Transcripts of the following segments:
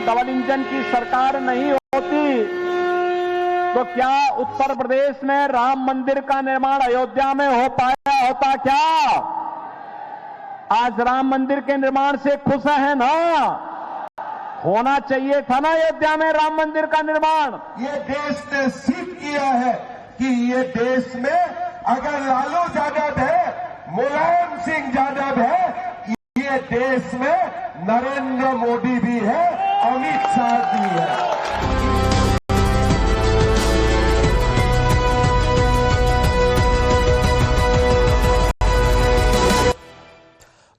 में double engine की सरकार नहीं होती तो क्या उत्तर प्रदेश में राम मंदिर का निर्माण अयोध्या में हो पाया होता क्या? आज राम मंदिर के निर्माण से खुश है ना? होना चाहिए था ना अयोध्या में राम मंदिर का निर्माण। ये देश ने सिद्ध किया है कि ये देश में अगर लालू यादव है, मुलायम सिंह यादव है, ये देश में नरेंद्र मोदी भी है, अमित शाह भी है।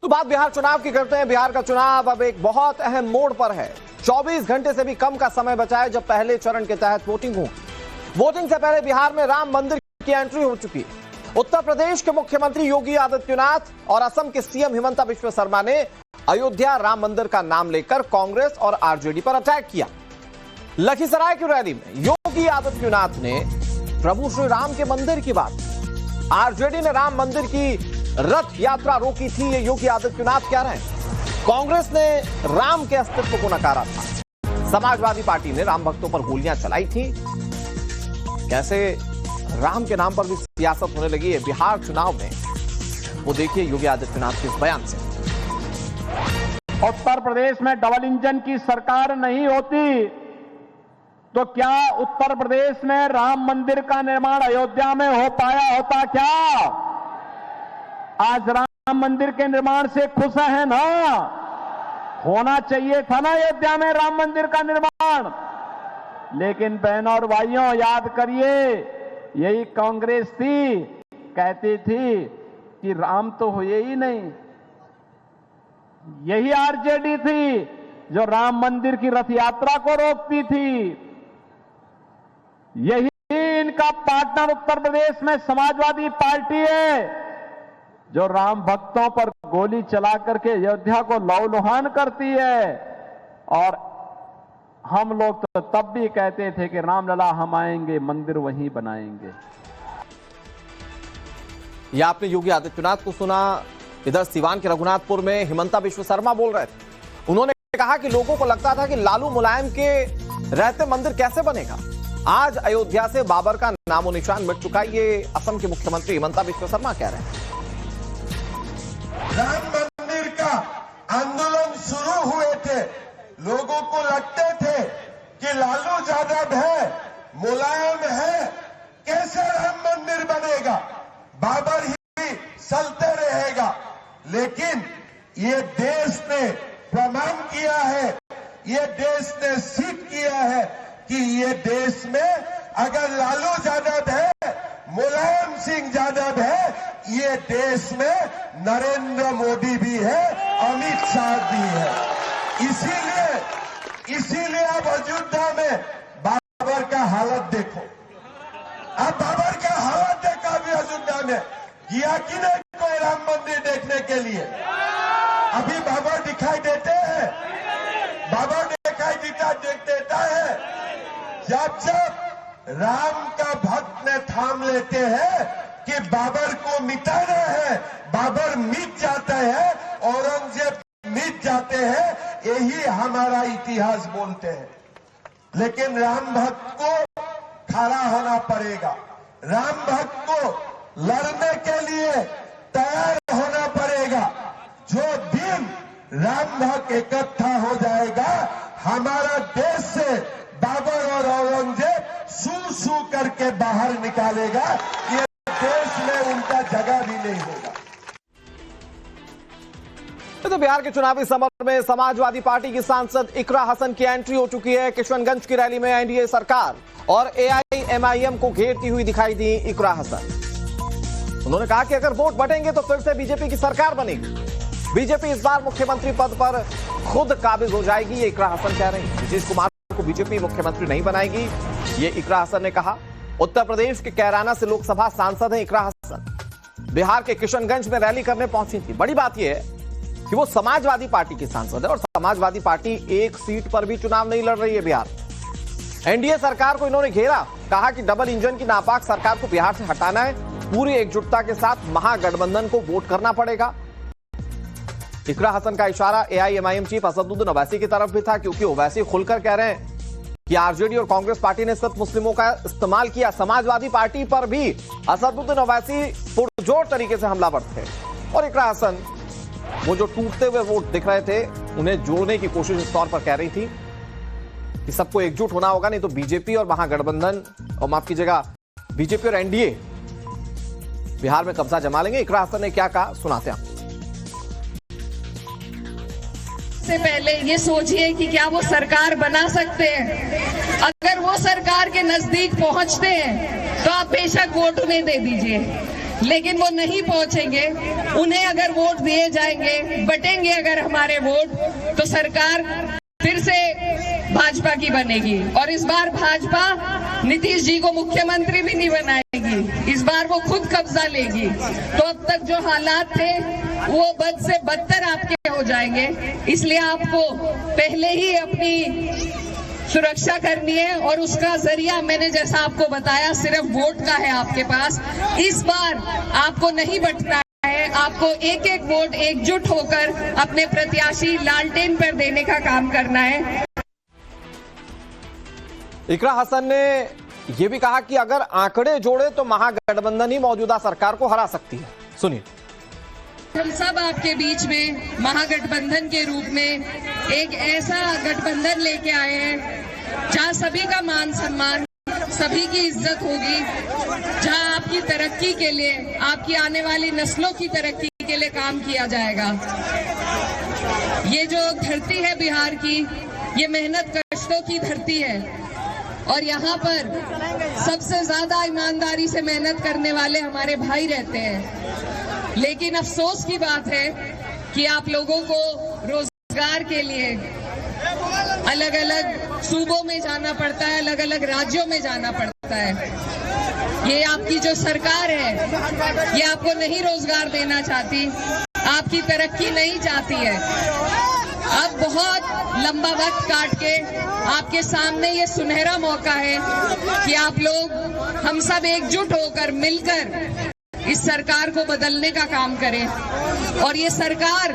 तो बात बिहार चुनाव की करते हैं। बिहार का चुनाव अब एक बहुत अहम मोड़ पर है। 24 घंटे से भी कम का समय बचा है जब पहले चरण के तहत वोटिंग होगी। वोटिंग से पहले बिहार में राम मंदिर की एंट्री हो चुकी है। उत्तर प्रदेश के मुख्यमंत्री योगी आदित्यनाथ और असम के सीएम हिमंता बिश्व शर्मा ने अयोध्या राम मंदिर का नाम लेकर कांग्रेस और आरजेडी पर अटैक किया। लखीसराय की रैली में योगी आदित्यनाथ ने प्रभु श्री राम के मंदिर की बात, आरजेडी ने राम मंदिर की रथ यात्रा रोकी थी, ये योगी आदित्यनाथ कह रहे हैं। कांग्रेस ने राम के अस्तित्व को नकारा था। समाजवादी पार्टी ने राम भक्तों पर गोलियां चलाई थी। कैसे राम के नाम पर भी सियासत होने लगी है बिहार चुनाव में, वो देखिए योगी आदित्यनाथ के इस बयान से। उत्तर प्रदेश में डबल इंजन की सरकार नहीं होती तो क्या उत्तर प्रदेश में राम मंदिर का निर्माण अयोध्या में हो पाया होता क्या? आज राम मंदिर के निर्माण से खुश है ना? होना चाहिए था ना अयोध्या में राम मंदिर का निर्माण। लेकिन बहनों और भाइयों, याद करिए, यही कांग्रेस थी, कहती थी कि राम तो हुए ही नहीं। यही आरजेडी थी जो राम मंदिर की रथ यात्रा को रोकती थी। यही इनका पार्टनर उत्तर प्रदेश में समाजवादी पार्टी है जो राम भक्तों पर गोली चला करके अयोध्या को लहूलुहान करती है। और हम लोग तो तब भी कहते थे कि रामलला हम आएंगे, मंदिर वहीं बनाएंगे। यह आपने योगी आदित्यनाथ को सुना। इधर सिवान के रघुनाथपुर में हिमंता बिश्व शर्मा बोल रहे थे। उन्होंने कहा कि लोगों को लगता था कि लालू मुलायम के रहते मंदिर कैसे बनेगा। आज अयोध्या से बाबर का नामो निशान मिट चुका है, ये असम के मुख्यमंत्री हिमंता बिश्व शर्मा कह रहे हैं। राम मंदिर का आंदोलन शुरू हुए थे, लोगों को लगते थे कि लालू यादव है, मुलायम है, कैसे राम मंदिर बनेगा, बाबर ही चलते रहेगा। लेकिन ये देश ने प्रमाण किया है, ये देश ने सिद्ध किया है कि ये देश में अगर लालू यादव है, मुलायम सिंह यादव है, ये देश में नरेंद्र मोदी भी है, अमित शाह भी है। इसीलिए अब अयोध्या में बाबर का हालत देखो। अब बाबर का हालत देखा अभी अयोध्या में, किया कि नहीं कोई राम मंदिर देखने के लिए? अभी बाबर दिखाई देते हैं, बाबर दिखाई देता है। जब राम का भक्त ने ठान लेते हैं कि बाबर को मिटाना है, बाबर मिट जाता है, औरंगजेब मिट जाते हैं, यही हमारा इतिहास बोलते हैं। लेकिन राम भक्त को खड़ा होना पड़ेगा, राम भक्त को लड़ने के लिए तैयार होना पड़ेगा। जो दिन राम भक्त इकट्ठा हो जाएगा, हमारा देश से बाबर और औरंगजेब सू सू करके बाहर निकालेगा, ये देश में उनका जगह भी नहीं होगा। तो बिहार के चुनावी समर में समाजवादी पार्टी की सांसद इकरा हसन की एंट्री हो चुकी है। किशनगंज की रैली में एनडीए सरकार और एआईएमआईएम को घेरती हुई दिखाई दी इकरा हसन। उन्होंने कहा कि अगर वोट बटेंगे तो फिर से बीजेपी की सरकार बनेगी। बीजेपी इस बार मुख्यमंत्री पद पर खुद काबिज हो जाएगी, ये इकरा हसन कह रही है। नीतीश कुमार को बीजेपी मुख्यमंत्री नहीं बनाएगी, ये इकरा हसन ने कहा। उत्तर प्रदेश के कैराना से लोकसभा सांसद हैं इकरा हसन। बिहार के किशनगंज में रैली करने पहुंची थी। बड़ी बात यह है कि वो समाजवादी पार्टी की सांसद है और समाजवादी पार्टी एक सीट पर भी चुनाव नहीं लड़ रही है बिहार। एनडीए सरकार को इन्होंने घेरा, कहा कि डबल इंजन की नापाक सरकार को बिहार से हटाना है, पूरी एकजुटता के साथ महागठबंधन को वोट करना पड़ेगा। इकरा हसन का इशारा एआईएमआईएम चीफ असदुद्दीन ओवैसी की तरफ भी था, क्योंकि ओवैसी खुलकर कह रहे हैं कि आरजेडी और कांग्रेस पार्टी ने सिर्फ मुस्लिमों का इस्तेमाल किया। समाजवादी पार्टी पर भी असदुद्दीन ओवैसी पुरजोर तरीके से हमलावर थे। और इकरा हसन वो जो टूटते हुए वोट दिख रहे थे, उन्हें जोड़ने की कोशिश इस तौर पर कह रही थी कि सबको एकजुट होना होगा, नहीं तो बीजेपी और महागठबंधन, और माफ कीजिएगा बीजेपी और एनडीए बिहार में कब्जा जमा लेंगे। इकरा हसन ने क्या कहा, सुनाते हैं। से पहले ये सोचिए कि क्या वो सरकार बना सकते हैं। अगर वो सरकार के नजदीक पहुंचते हैं तो आप बेशक वोट उन्हें दे दीजिए, लेकिन वो नहीं पहुंचेंगे। उन्हें अगर वोट दिए जाएंगे, बटेंगे अगर हमारे वोट, तो सरकार फिर से भाजपा की बनेगी। और इस बार भाजपा नीतीश जी को मुख्यमंत्री भी नहीं बनाएगी, इस बार वो खुद कब्जा लेगी। तो अब तक जो हालात थे वो बद से बदतर आपके हो जाएंगे। इसलिए आपको पहले ही अपनी सुरक्षा करनी है, और उसका जरिया मैंने जैसा आपको बताया सिर्फ वोट का है आपके पास। इस बार आपको नहीं बटना है, आपको एक एक वोट एकजुट होकर अपने प्रत्याशी लालटेन पर देने का काम करना है। इकरा हसन ने यह भी कहा कि अगर आंकड़े जोड़े तो महागठबंधन ही मौजूदा सरकार को हरा सकती है। सुनिए। हम सब आपके बीच में महागठबंधन के रूप में एक ऐसा गठबंधन लेके आए हैं जहां सभी का मान सम्मान, सभी की इज्जत होगी, जहां आपकी तरक्की के लिए, आपकी आने वाली नस्लों की तरक्की के लिए काम किया जाएगा। ये जो धरती है बिहार की, ये मेहनत कष्टों की धरती है, और यहाँ पर सबसे ज्यादा ईमानदारी से मेहनत करने वाले हमारे भाई रहते हैं। लेकिन अफसोस की बात है कि आप लोगों को रोजगार के लिए अलग अलग सूबों में जाना पड़ता है, अलग अलग राज्यों में जाना पड़ता है। ये आपकी जो सरकार है, ये आपको नहीं रोजगार देना चाहती, आपकी तरक्की नहीं चाहती है। अब बहुत लंबा वक्त काट के आपके सामने ये सुनहरा मौका है कि आप लोग, हम सब एकजुट होकर मिलकर इस सरकार को बदलने का काम करें। और ये सरकार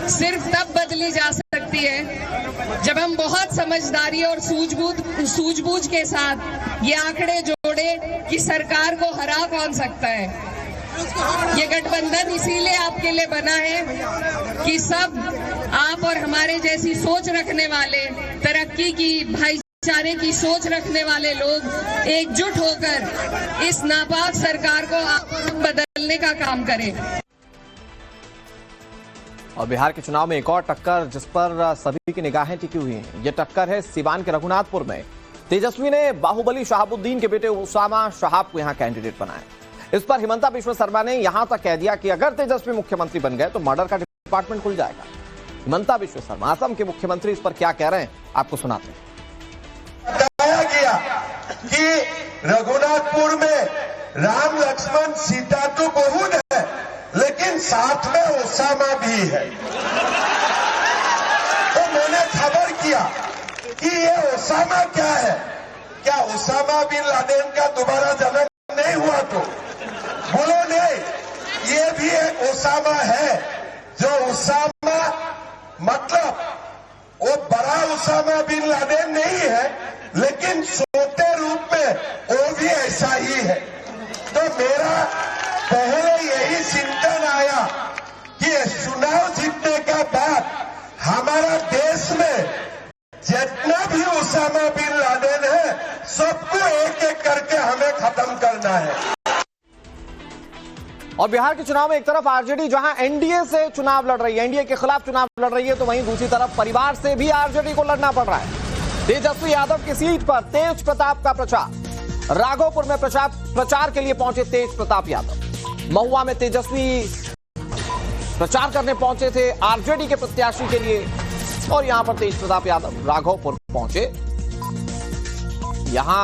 सिर्फ तब बदली जा सकती है जब हम बहुत समझदारी और सूझबूझ के साथ ये आंकड़े जोड़े कि सरकार को हरा कौन सकता है। ये गठबंधन इसीलिए आपके लिए बना है कि सब आप और हमारे जैसी सोच रखने वाले, तरक्की की, भाईचारे की सोच रखने वाले लोग एकजुट होकर इस नापाक सरकार को बदलने का काम करें। और बिहार के चुनाव में एक और टक्कर जिस पर सभी की निगाहें टिकी हुई हैं, यह टक्कर है सिवान के रघुनाथपुर में। तेजस्वी ने बाहुबली शहाबुद्दीन के बेटे उसामा शहाब को यहां कैंडिडेट बनाया। इस पर हिमंता बिश्व शर्मा ने यहां तक कह दिया कि अगर तेजस्वी मुख्यमंत्री बन गए तो मर्डर का डिपार्टमेंट खुल जाएगा। हिमंता बिश्व शर्मा, असम के मुख्यमंत्री, इस पर क्या कह रहे हैं आपको सुनाते हैं। बताया गया कि रघुनाथपुर में राम लक्ष्मण सीता तो बहुत है, लेकिन साथ में ओसामा भी है। तो मैंने खबर किया कि ये ओसामा क्या है, क्या ओसामा बिन लादेन का दोबारा जन्म नहीं हुआ? तो बोलो नहीं, ये भी एक ओसामा है। जो ओसामा मतलब वो बड़ा ओसामा बिन लादेन नहीं है, लेकिन छोटे रूप में वो भी ऐसा ही है। तो मेरा पहले यही चिंतन आया कि चुनाव जीतने का बाद हमारा देश में जितना भी ओसामा बिन लादेन है, सबको एक एक करके हमें खत्म करना है। और बिहार के चुनाव में एक तरफ आरजेडी जहां एनडीए से चुनाव लड़ रही है, एनडीए के खिलाफ चुनाव लड़ रही है, तो वहीं दूसरी तरफ परिवार से भी आरजेडी को लड़ना पड़ रहा है। तेजस्वी यादव की सीट पर तेज प्रताप का प्रचार। राघोपुर में प्रचार के लिए पहुंचे तेज प्रताप यादव। महुआ में तेजस्वी प्रचार करने पहुंचे थे आरजेडी के प्रत्याशी के लिए, और यहां पर तेज प्रताप यादव राघोपुर पहुंचे। यहां